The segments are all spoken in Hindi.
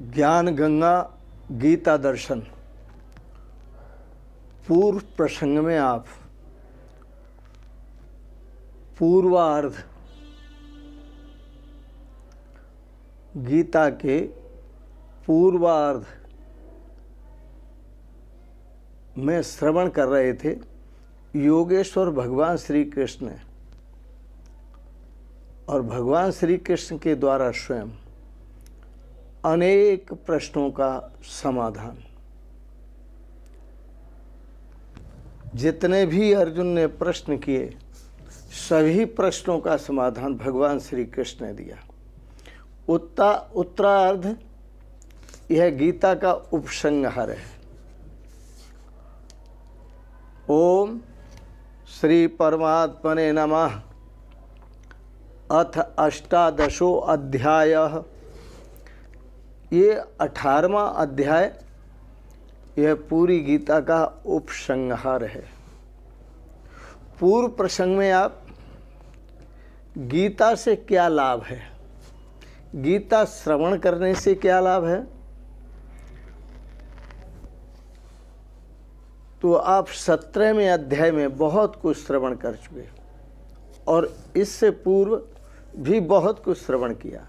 ज्ञान गंगा गीता दर्शन। पूर्व प्रसंग में आप पूर्वार्ध गीता के पूर्वार्ध में श्रवण कर रहे थे। योगेश्वर भगवान श्री कृष्ण और भगवान श्री कृष्ण के द्वारा स्वयं अनेक प्रश्नों का समाधान, जितने भी अर्जुन ने प्रश्न किए सभी प्रश्नों का समाधान भगवान श्री कृष्ण ने दिया। उत्तरार्ध यह गीता का उपसंहार है। ओम श्री परमात्मने नमः। अथ अष्टादशो अध्यायः। ये 18वां अध्याय, यह पूरी गीता का उपसंहार है। पूर्व प्रसंग में आप गीता से क्या लाभ है, गीता श्रवण करने से क्या लाभ है, तो आप 17वें अध्याय में बहुत कुछ श्रवण कर चुके और इससे पूर्व भी बहुत कुछ श्रवण किया।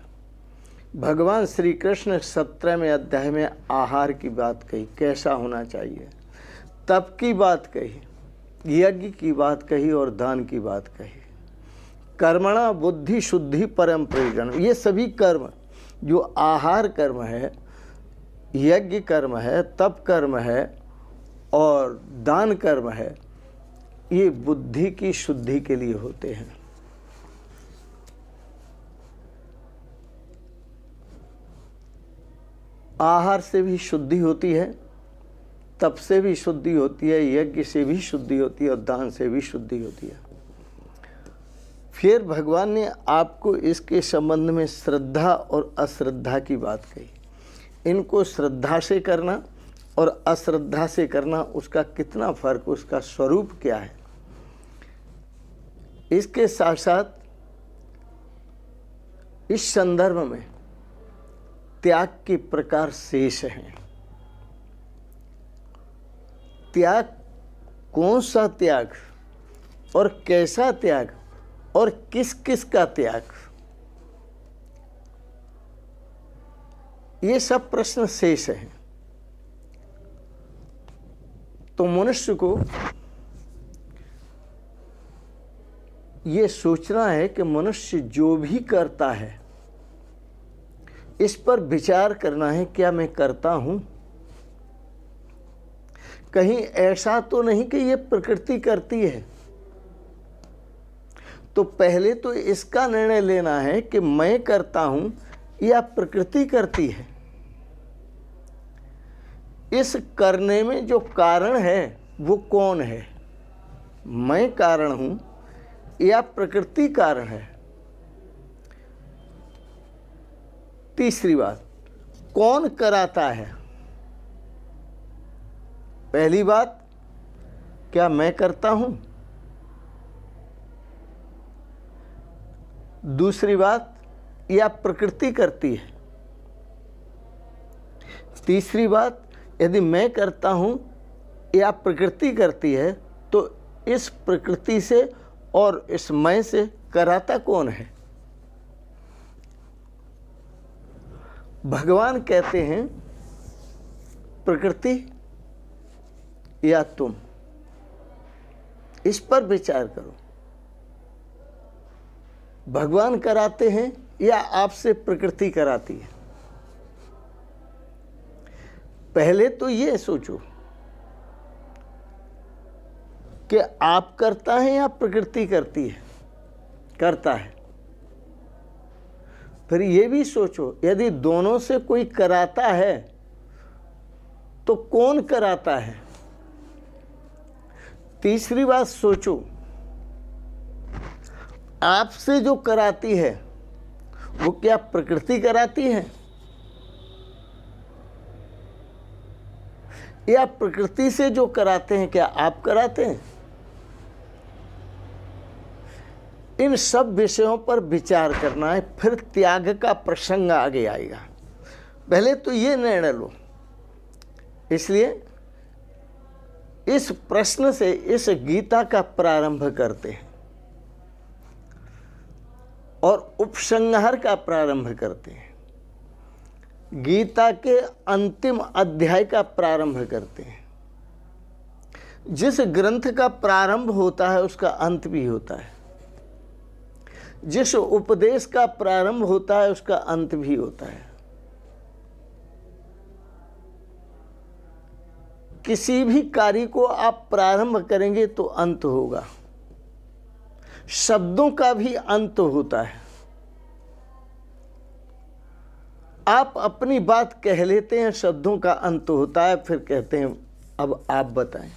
भगवान श्री कृष्ण 17वें अध्याय में आहार की बात कही, कैसा होना चाहिए, तप की बात कही, यज्ञ की बात कही और दान की बात कही। कर्मणा बुद्धि शुद्धि परम प्रयोजन, ये सभी कर्म जो आहार कर्म है, यज्ञ कर्म है, तप कर्म है और दान कर्म है, ये बुद्धि की शुद्धि के लिए होते हैं। आहार से भी शुद्धि होती है, तप से भी शुद्धि होती है, यज्ञ से भी शुद्धि होती है और दान से भी शुद्धि होती है। फिर भगवान ने आपको इसके संबंध में श्रद्धा और अश्रद्धा की बात कही। इनको श्रद्धा से करना और अश्रद्धा से करना, उसका कितना फर्क, उसका स्वरूप क्या है। इसके साथ साथ इस संदर्भ में त्याग के प्रकार शेष हैं। त्याग, कौन सा त्याग और कैसा त्याग और किस किस का त्याग, ये सब प्रश्न शेष हैं। तो मनुष्य को ये सोचना है कि मनुष्य जो भी करता है इस पर विचार करना है, क्या मैं करता हूं, कहीं ऐसा तो नहीं कि ये प्रकृति करती है। तो पहले तो इसका निर्णय लेना है कि मैं करता हूं या प्रकृति करती है। इस करने में जो कारण है वो कौन है, मैं कारण हूं या प्रकृति कारण है। तीसरी बात, कौन कराता है। पहली बात, क्या मैं करता हूं। दूसरी बात, या प्रकृति करती है। तीसरी बात, यदि मैं करता हूं या प्रकृति करती है तो इस प्रकृति से और इस मैं से कराता कौन है। भगवान कहते हैं प्रकृति या तुम, इस पर विचार करो। भगवान कराते हैं या आपसे प्रकृति कराती है। पहले तो ये सोचो कि आप करता है या प्रकृति करती है, करता है। फिर ये भी सोचो, यदि दोनों से कोई कराता है तो कौन कराता है। तीसरी बात सोचो, आपसे जो कराती है वो क्या प्रकृति कराती है या प्रकृति से जो कराते हैं क्या आप कराते हैं। इन सब विषयों पर विचार करना है। फिर त्याग का प्रसंग आगे आएगा। पहले तो ये निर्णय लो। इसलिए इस प्रश्न से इस गीता का प्रारंभ करते हैं और उपसंहार का प्रारंभ करते हैं। गीता के अंतिम अध्याय का प्रारंभ करते हैं। जिस ग्रंथ का प्रारंभ होता है उसका अंत भी होता है। जिस उपदेश का प्रारंभ होता है उसका अंत भी होता है। किसी भी कार्य को आप प्रारंभ करेंगे तो अंत होगा। शब्दों का भी अंत होता है। आप अपनी बात कह लेते हैं, शब्दों का अंत होता है, फिर कहते हैं अब आप बताएं।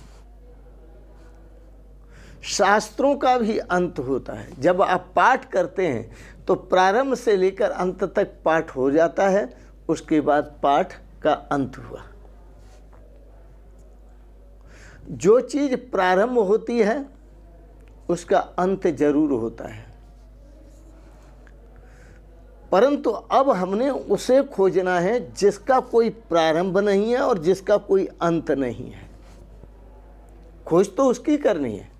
शास्त्रों का भी अंत होता है। जब आप पाठ करते हैं तो प्रारंभ से लेकर अंत तक पाठ हो जाता है, उसके बाद पाठ का अंत हुआ। जो चीज प्रारंभ होती है उसका अंत जरूर होता है, परंतु अब हमने उसे खोजना है जिसका कोई प्रारंभ नहीं है और जिसका कोई अंत नहीं है। खोज तो उसकी करनी है।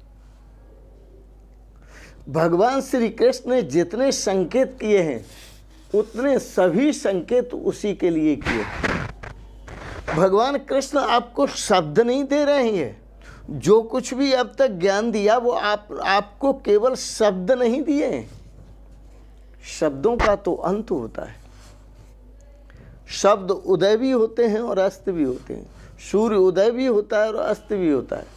भगवान श्री कृष्ण ने जितने संकेत किए हैं उतने सभी संकेत उसी के लिए किए। भगवान कृष्ण आपको शब्द नहीं दे रहे हैं। जो कुछ भी अब तक ज्ञान दिया वो आपको केवल शब्द नहीं दिए हैं। शब्दों का तो अंत होता है। शब्द उदय भी होते हैं और अस्त भी होते हैं। सूर्य उदय भी होता है और अस्त भी होता है।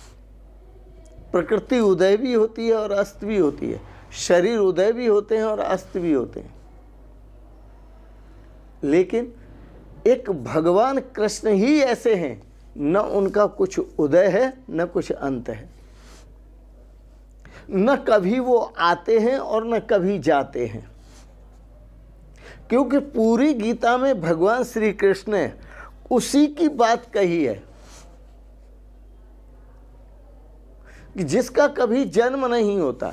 प्रकृति उदय भी होती है और अस्त भी होती है। शरीर उदय भी होते हैं और अस्त भी होते हैं। लेकिन एक भगवान कृष्ण ही ऐसे हैं, न उनका कुछ उदय है न कुछ अंत है। न कभी वो आते हैं और न कभी जाते हैं। क्योंकि पूरी गीता में भगवान श्री कृष्ण ने उसी की बात कही है कि जिसका कभी जन्म नहीं होता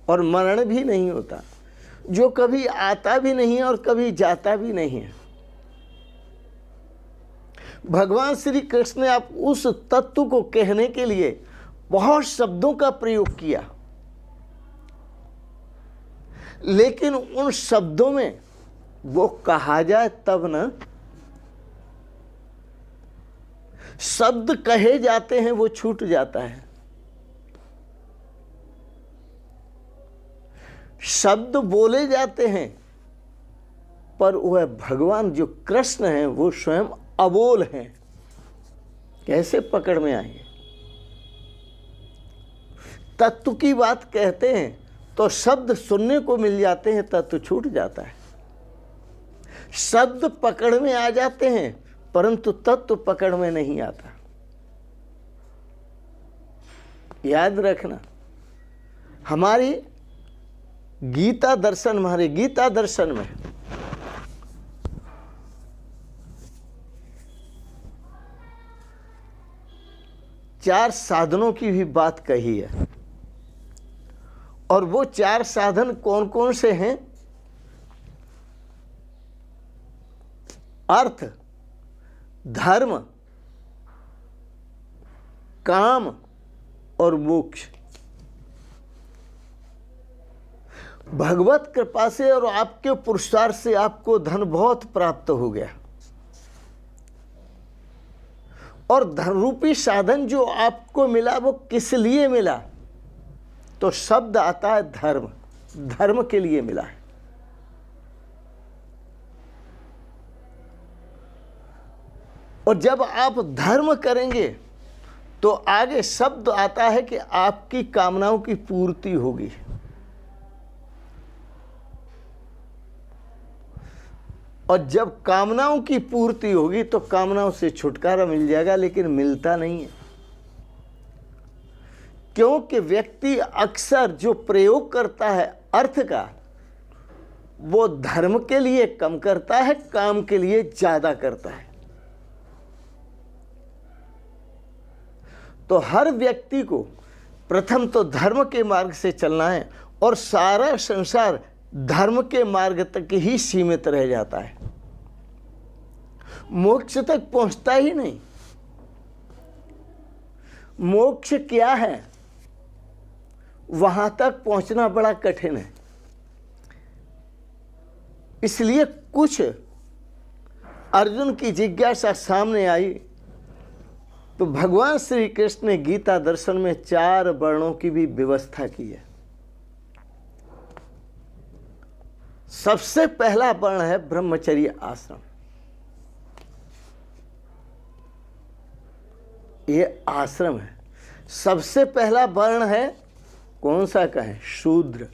और मरण भी नहीं होता, जो कभी आता भी नहीं है और कभी जाता भी नहीं है। भगवान श्री कृष्ण ने आप उस तत्व को कहने के लिए बहुत शब्दों का प्रयोग किया, लेकिन उन शब्दों में वो कहा जाए तब न, शब्द कहे जाते हैं वो छूट जाता है। शब्द बोले जाते हैं पर वह भगवान जो कृष्ण हैं वो स्वयं अबोल हैं। कैसे पकड़ में आएंगे? तत्व की बात कहते हैं तो शब्द सुनने को मिल जाते हैं, तत्व छूट जाता है। शब्द पकड़ में आ जाते हैं परंतु तत्व पकड़ में नहीं आता। याद रखना, हमारे गीता दर्शन में चार साधनों की भी बात कही है। और वो चार साधन कौन कौन से हैं? अर्थ, धर्म, काम और मोक्ष। भगवत कृपा से और आपके पुरुषार्थ से आपको धन बहुत प्राप्त हो गया, और धन रूपी साधन जो आपको मिला वो किस लिए मिला? तो शब्द आता है धर्म, धर्म के लिए मिला है। और जब आप धर्म करेंगे तो आगे शब्द आता है कि आपकी कामनाओं की पूर्ति होगी। और जब कामनाओं की पूर्ति होगी तो कामनाओं से छुटकारा मिल जाएगा, लेकिन मिलता नहीं है। क्योंकि व्यक्ति अक्सर जो प्रयोग करता है अर्थ का, वो धर्म के लिए कम करता है, काम के लिए ज्यादा करता है। तो हर व्यक्ति को प्रथम तो धर्म के मार्ग से चलना है, और सारा संसार धर्म के मार्ग तक ही सीमित रह जाता है। मोक्ष तक पहुंचता ही नहीं। मोक्ष क्या है, वहां तक पहुंचना बड़ा कठिन है। इसलिए कुछ अर्जुन की जिज्ञासा सामने आई तो भगवान श्री कृष्ण ने गीता दर्शन में 4 वर्णों की भी व्यवस्था की है। सबसे पहला वर्ण है ब्रह्मचर्य आश्रम। ये आश्रम है। सबसे पहला वर्ण है कौन सा कहें, शूद्र।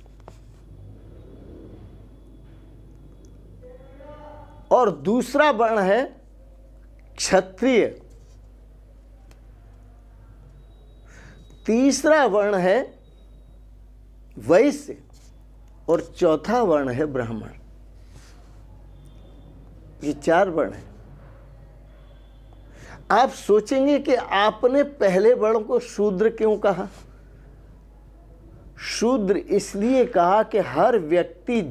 और दूसरा वर्ण है क्षत्रिय। तीसरा वर्ण है वैश्य और चौथा वर्ण है ब्राह्मण। ये 4 वर्ण है। आप सोचेंगे कि आपने पहले वर्ण को शूद्र क्यों कहा। शूद्र इसलिए कहा कि हर व्यक्ति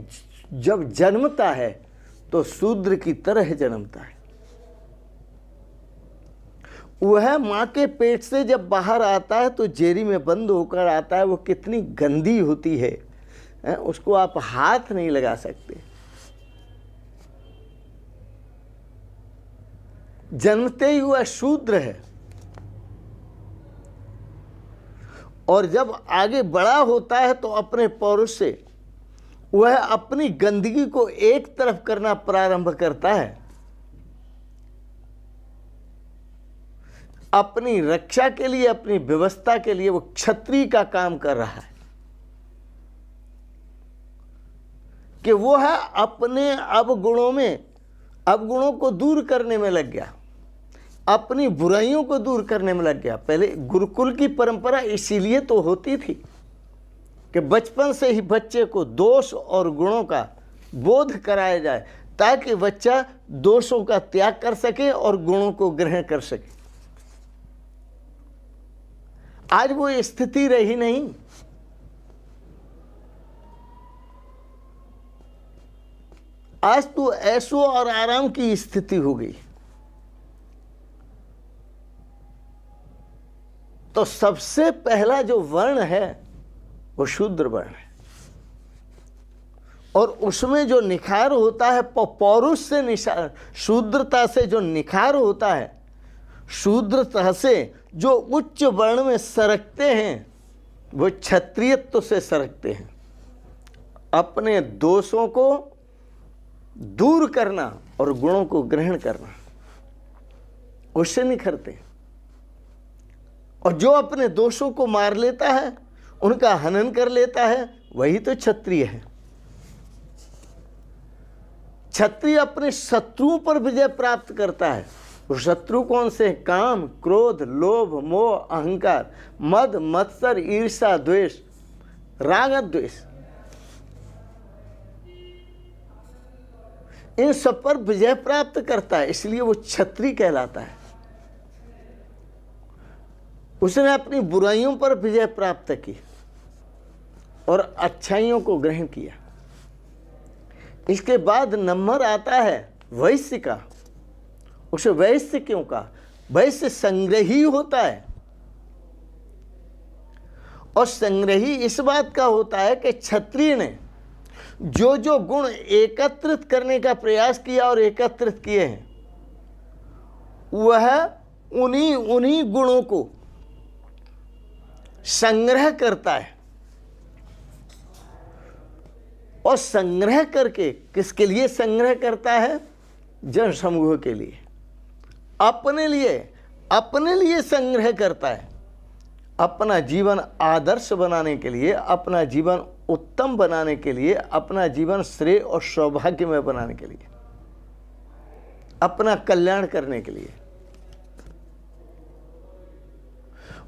जब जन्मता है तो शूद्र की तरह जन्मता है। वह मां के पेट से जब बाहर आता है तो जेरी में बंद होकर आता है। वो कितनी गंदी होती है, उसको आप हाथ नहीं लगा सकते। जन्मते ही वह शूद्र है। और जब आगे बड़ा होता है तो अपने पौरुष से वह अपनी गंदगी को एक तरफ करना प्रारंभ करता है। अपनी रक्षा के लिए, अपनी व्यवस्था के लिए वो क्षत्रिय का काम कर रहा है कि वो है अपने अवगुणों को दूर करने में लग गया, अपनी बुराइयों को दूर करने में लग गया। पहले गुरुकुल की परंपरा इसीलिए तो होती थी कि बचपन से ही बच्चे को दोष और गुणों का बोध कराया जाए ताकि बच्चा दोषों का त्याग कर सके और गुणों को ग्रहण कर सके। आज वो स्थिति रही नहीं। आज तो ऐशो और आराम की स्थिति हो गई। तो सबसे पहला जो वर्ण है वो शूद्र वर्ण है। और उसमें जो निखार होता है पौरुष से, शूद्रता से जो निखार होता है, शूद्रता से जो उच्च वर्ण में सरकते हैं वो क्षत्रियत्व से सरकते हैं। अपने दोषों को दूर करना और गुणों को ग्रहण करना, उससे निखरते। और जो अपने दोषों को मार लेता है, उनका हनन कर लेता है, वही तो क्षत्रिय है। क्षत्रिय अपने शत्रुओं पर विजय प्राप्त करता है। वो शत्रु कौन से? काम, क्रोध, लोभ, मोह, अहंकार, मद, मत्सर, ईर्ष्या, द्वेष, राग, द्वेष। इन सब पर विजय प्राप्त करता है, इसलिए वो क्षत्रिय कहलाता है। उसने अपनी बुराइयों पर विजय प्राप्त की और अच्छाइयों को ग्रहण किया। इसके बाद नंबर आता है वैश्य का। उसे वैश्य क्यों कहा? वैश्य संग्रही होता है। और संग्रही इस बात का होता है कि क्षत्रिय ने जो जो गुण एकत्रित करने का प्रयास किया और एकत्रित किए हैं, वह उन्हीं गुणों को संग्रह करता है। और संग्रह करके किसके लिए संग्रह करता है? जन समूह के लिए, अपने लिए संग्रह करता है। अपना जीवन आदर्श बनाने के लिए, अपना जीवन उत्तम बनाने के लिए, अपना जीवन श्रेय और सौभाग्यमय बनाने के लिए, अपना कल्याण करने के लिए।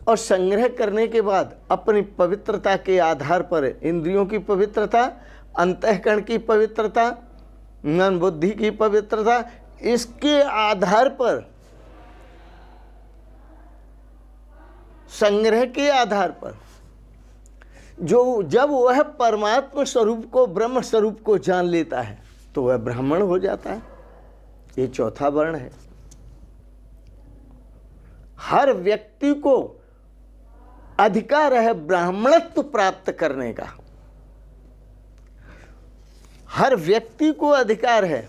और संग्रह करने के बाद अपनी पवित्रता के आधार पर, इंद्रियों की पवित्रता, अंतःकरण की पवित्रता, मन बुद्धि की पवित्रता, इसके आधार पर, संग्रह के आधार पर जब वह परमात्मा स्वरूप को, ब्रह्म स्वरूप को जान लेता है तो वह ब्राह्मण हो जाता है। ये चौथा वर्ण है। हर व्यक्ति को अधिकार है ब्राह्मणत्व प्राप्त करने का। हर व्यक्ति को अधिकार है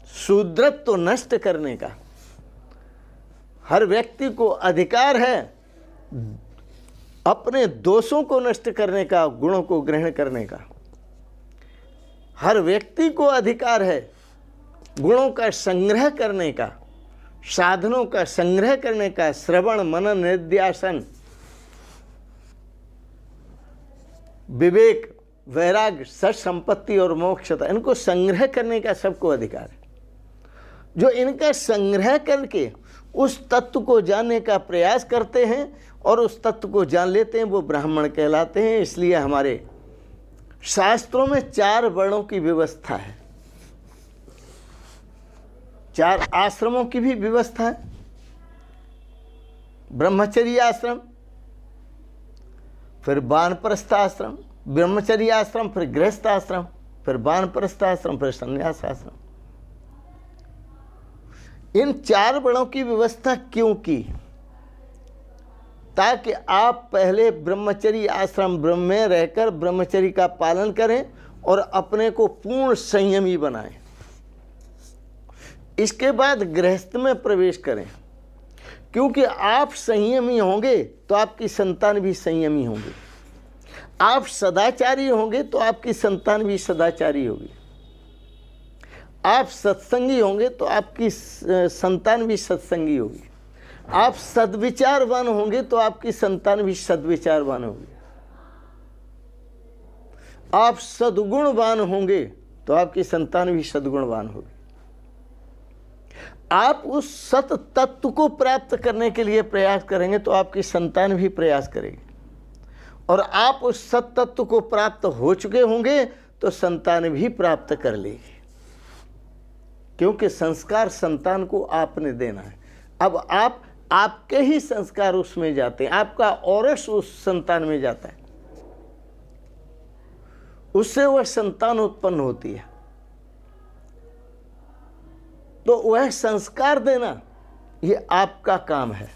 शूद्रत्व नष्ट करने का। हर व्यक्ति को अधिकार है अपने दोषों को नष्ट करने का, गुणों को ग्रहण करने का। हर व्यक्ति को अधिकार है गुणों का संग्रह करने का, साधनों का संग्रह करने का, श्रवण मनन निध्यासन विवेक वैराग्य सच संपत्ति और मोक्षता, इनको संग्रह करने का सबको अधिकार है। जो इनका संग्रह करके उस तत्व को जानने का प्रयास करते हैं और उस तत्व को जान लेते हैं, वो ब्राह्मण कहलाते हैं। इसलिए हमारे शास्त्रों में 4 वर्णों की व्यवस्था है, 4 आश्रमों की भी व्यवस्था है। ब्रह्मचर्य आश्रम, फिर वानप्रस्थ आश्रम, ब्रह्मचर्य आश्रम, फिर गृहस्थ आश्रम, फिर वानप्रस्थ आश्रम, फिर संन्यास आश्रम। इन 4 वर्णों की व्यवस्था क्यों की? ताकि आप पहले ब्रह्मचर्य आश्रम ब्रह्म में रहकर ब्रह्मचर्य का पालन करें और अपने को पूर्ण संयमी बनाएं। इसके बाद गृहस्थ में प्रवेश करें, क्योंकि आप संयमी होंगे तो आपकी संतान भी संयमी होंगी। आप सदाचारी होंगे तो आपकी संतान भी सदाचारी होगी। आप सत्संगी होंगे तो आपकी संतान भी सत्संगी होगी। आप सद्विचारवान होंगे तो आपकी संतान भी सद्विचारवान होगी। आप सद्गुणवान होंगे तो आपकी संतान भी सद्गुणवान होगी। आप उस सत तत्व को प्राप्त करने के लिए प्रयास करेंगे तो आपकी संतान भी प्रयास करेगी, और आप उस सत तत्व को प्राप्त हो चुके होंगे तो संतान भी प्राप्त कर लेगी, क्योंकि संस्कार संतान को आपने देना है। अब आपके ही संस्कार उसमें जाते हैं, आपका औरस उस संतान में जाता है, उससे वह संतान उत्पन्न होती है। तो वह संस्कार देना ये आपका काम है।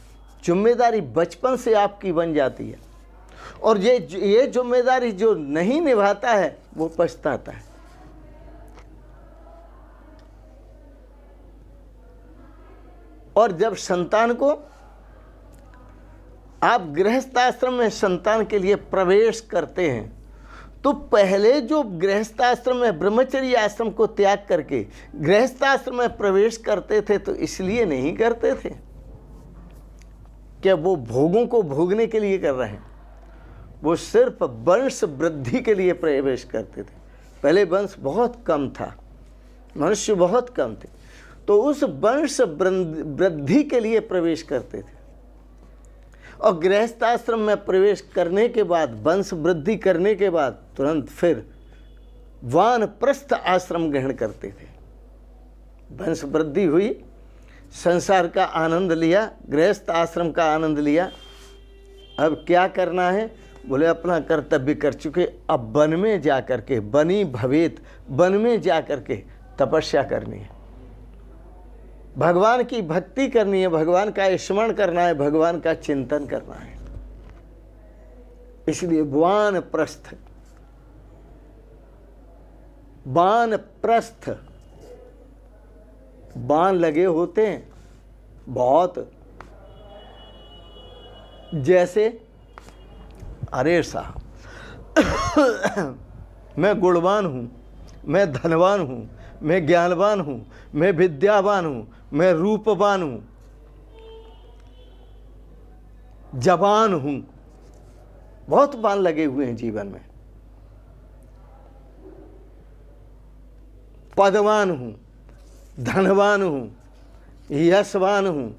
जिम्मेदारी बचपन से आपकी बन जाती है, और ये जिम्मेदारी जो नहीं निभाता है वो पछताता है। और जब संतान को आप गृहस्थ आश्रम में संतान के लिए प्रवेश करते हैं, तो पहले जो गृहस्थ आश्रम में ब्रह्मचर्य आश्रम को त्याग करके गृहस्थ आश्रम में प्रवेश करते थे, तो इसलिए नहीं करते थे कि वो भोगों को भोगने के लिए कर रहे हैं। वो सिर्फ वंश वृद्धि के लिए प्रवेश करते थे। पहले वंश बहुत कम था, मनुष्य बहुत कम थे, तो उस वंश वृद्धि के लिए प्रवेश करते थे। और गृहस्थ आश्रम में प्रवेश करने के बाद, वंश वृद्धि करने के बाद तुरंत फिर वानप्रस्थ आश्रम ग्रहण करते थे। वंश वृद्धि हुई, संसार का आनंद लिया, गृहस्थ आश्रम का आनंद लिया। अब क्या करना है? बोले अपना कर्तव्य कर चुके, अब वन में जा कर के, बनी भवेत, वन में जा कर के तपस्या करनी है, भगवान की भक्ति करनी है, भगवान का स्मरण करना है, भगवान का चिंतन करना है। इसलिए वानप्रस्थ, वानप्रस्थ, बाण लगे होते हैं बहुत, जैसे अरे साहब मैं गुणवान हूँ, मैं धनवान हूँ, मैं ज्ञानवान हूँ, मैं विद्यावान हूँ, मैं रूपवान हूँ, जवान हूँ, बहुत बाण लगे हुए हैं जीवन में। पदवान हूँ, धनवान हूँ, यशवान हूँ,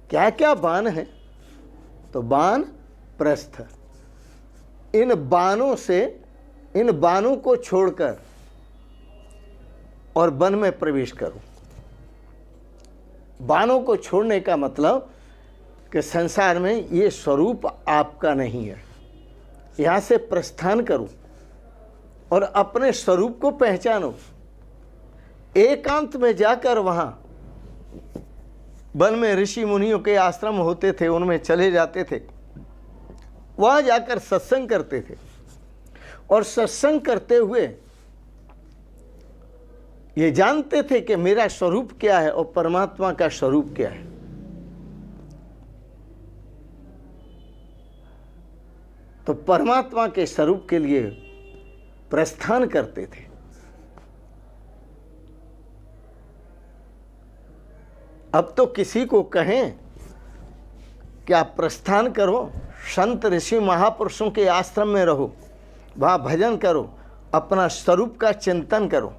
क्या क्या बाण है? तो बाण प्रस्थ। इन बाणों से, इन बाणों को छोड़कर और वन में प्रवेश करो। बाणों को छोड़ने का मतलब कि संसार में ये स्वरूप आपका नहीं है, यहाँ से प्रस्थान करो और अपने स्वरूप को पहचानो। एकांत में जाकर वहाँ वन में ऋषि मुनियों के आश्रम होते थे, उनमें चले जाते थे, वहाँ जाकर सत्संग करते थे और सत्संग करते हुए ये जानते थे कि मेरा स्वरूप क्या है और परमात्मा का स्वरूप क्या है। तो परमात्मा के स्वरूप के लिए प्रस्थान करते थे। अब तो किसी को कहें कि आप प्रस्थान करो, संत ऋषि महापुरुषों के आश्रम में रहो, वहाँ भजन करो, अपना स्वरूप का चिंतन करो।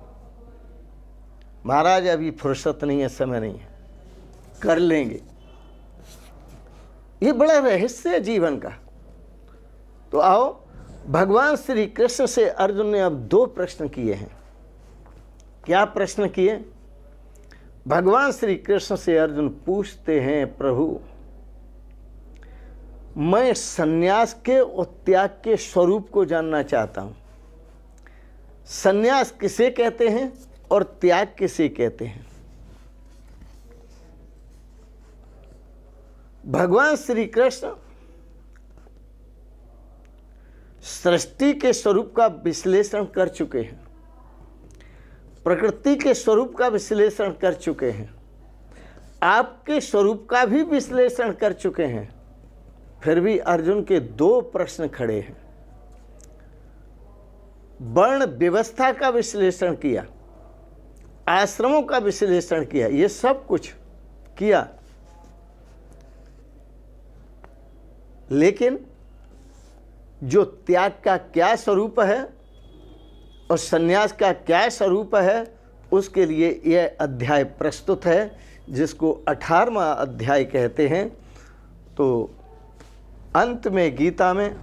महाराज अभी फुर्सत नहीं है, समय नहीं है, कर लेंगे। ये बड़ा रहस्य है जीवन का। तो आओ, भगवान श्री कृष्ण से अर्जुन ने अब 2 प्रश्न किए हैं। क्या प्रश्न किए? भगवान श्री कृष्ण से अर्जुन पूछते हैं, प्रभु मैं सन्यास के और त्याग के स्वरूप को जानना चाहता हूं। सन्यास किसे कहते हैं और त्याग किसे कहते हैं? भगवान श्री कृष्ण सृष्टि के स्वरूप का विश्लेषण कर चुके हैं, प्रकृति के स्वरूप का विश्लेषण कर चुके हैं, आपके स्वरूप का भी विश्लेषण कर चुके हैं। फिर भी अर्जुन के 2 प्रश्न खड़े हैं। वर्ण व्यवस्था का विश्लेषण किया, आश्रमों का विश्लेषण किया, ये सब कुछ किया, लेकिन जो त्याग का क्या स्वरूप है और संन्यास का क्या स्वरूप है, उसके लिए यह अध्याय प्रस्तुत है, जिसको 18वां अध्याय कहते हैं। तो अंत में गीता में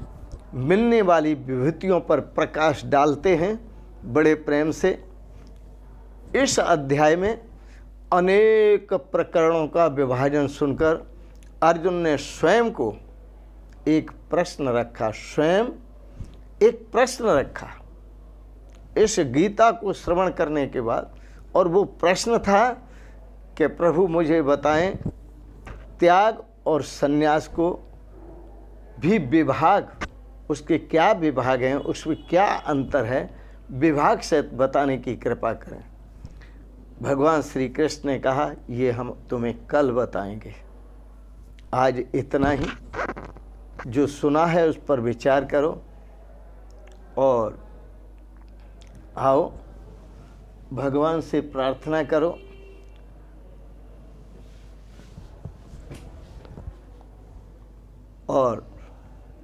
मिलने वाली विभूतियों पर प्रकाश डालते हैं बड़े प्रेम से। इस अध्याय में अनेक प्रकरणों का विभाजन सुनकर अर्जुन ने स्वयं को एक प्रश्न रखा, स्वयं एक प्रश्न रखा इस गीता को श्रवण करने के बाद। और वो प्रश्न था कि प्रभु मुझे बताएं, त्याग और संन्यास को भी विभाग, उसके क्या विभाग हैं, उसमें क्या अंतर है, विभाग से बताने की कृपा करें। भगवान श्री कृष्ण ने कहा, ये हम तुम्हें कल बताएंगे, आज इतना ही। जो सुना है उस पर विचार करो और आओ भगवान से प्रार्थना करो और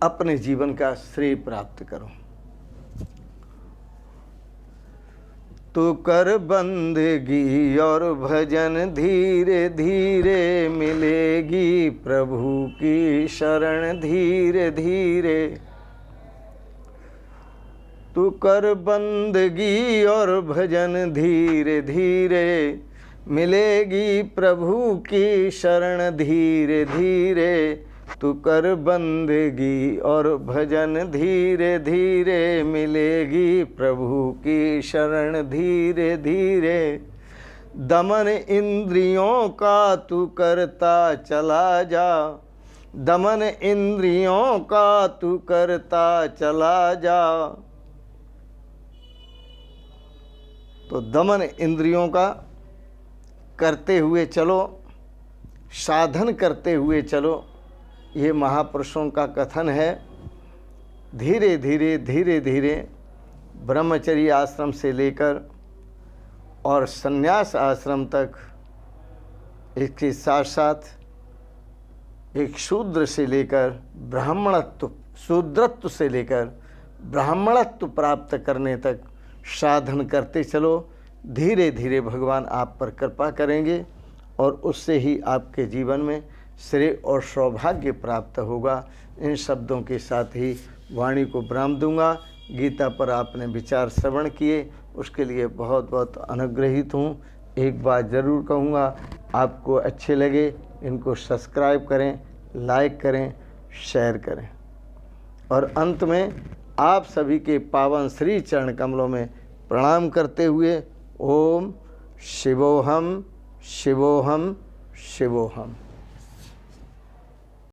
अपने जीवन का श्रेय प्राप्त करो। तू कर बंदगी और भजन, धीरे धीरे मिलेगी प्रभु की शरण, धीरे धीरे। तू कर बंदगी और भजन, धीरे धीरे मिलेगी प्रभु की शरण, धीरे धीरे। तू कर बंदगी और भजन, धीरे धीरे मिलेगी प्रभु की शरण, धीरे धीरे। दमन इंद्रियों का तू करता चला जा, दमन इंद्रियों का तू करता चला जा। तो दमन इंद्रियों का करते हुए चलो, साधन करते हुए चलो, ये महापुरुषों का कथन है। धीरे धीरे धीरे धीरे ब्रह्मचर्य आश्रम से लेकर और संन्यास आश्रम तक, इसके साथ साथ एक शूद्र से लेकर ब्राह्मणत्व, शूद्रत्व से लेकर ब्राह्मणत्व प्राप्त करने तक साधन करते चलो। धीरे धीरे भगवान आप पर कृपा करेंगे और उससे ही आपके जीवन में श्रेय और सौभाग्य प्राप्त होगा। इन शब्दों के साथ ही वाणी को विराम दूंगा। गीता पर आपने विचार श्रवण किए, उसके लिए बहुत बहुत अनुग्रहित हूँ। एक बात ज़रूर कहूँगा, आपको अच्छे लगे इनको सब्सक्राइब करें, लाइक करें, शेयर करें। और अंत में आप सभी के पावन श्री चरण कमलों में प्रणाम करते हुए ओम शिवोहम शिवोहम शिवोहम।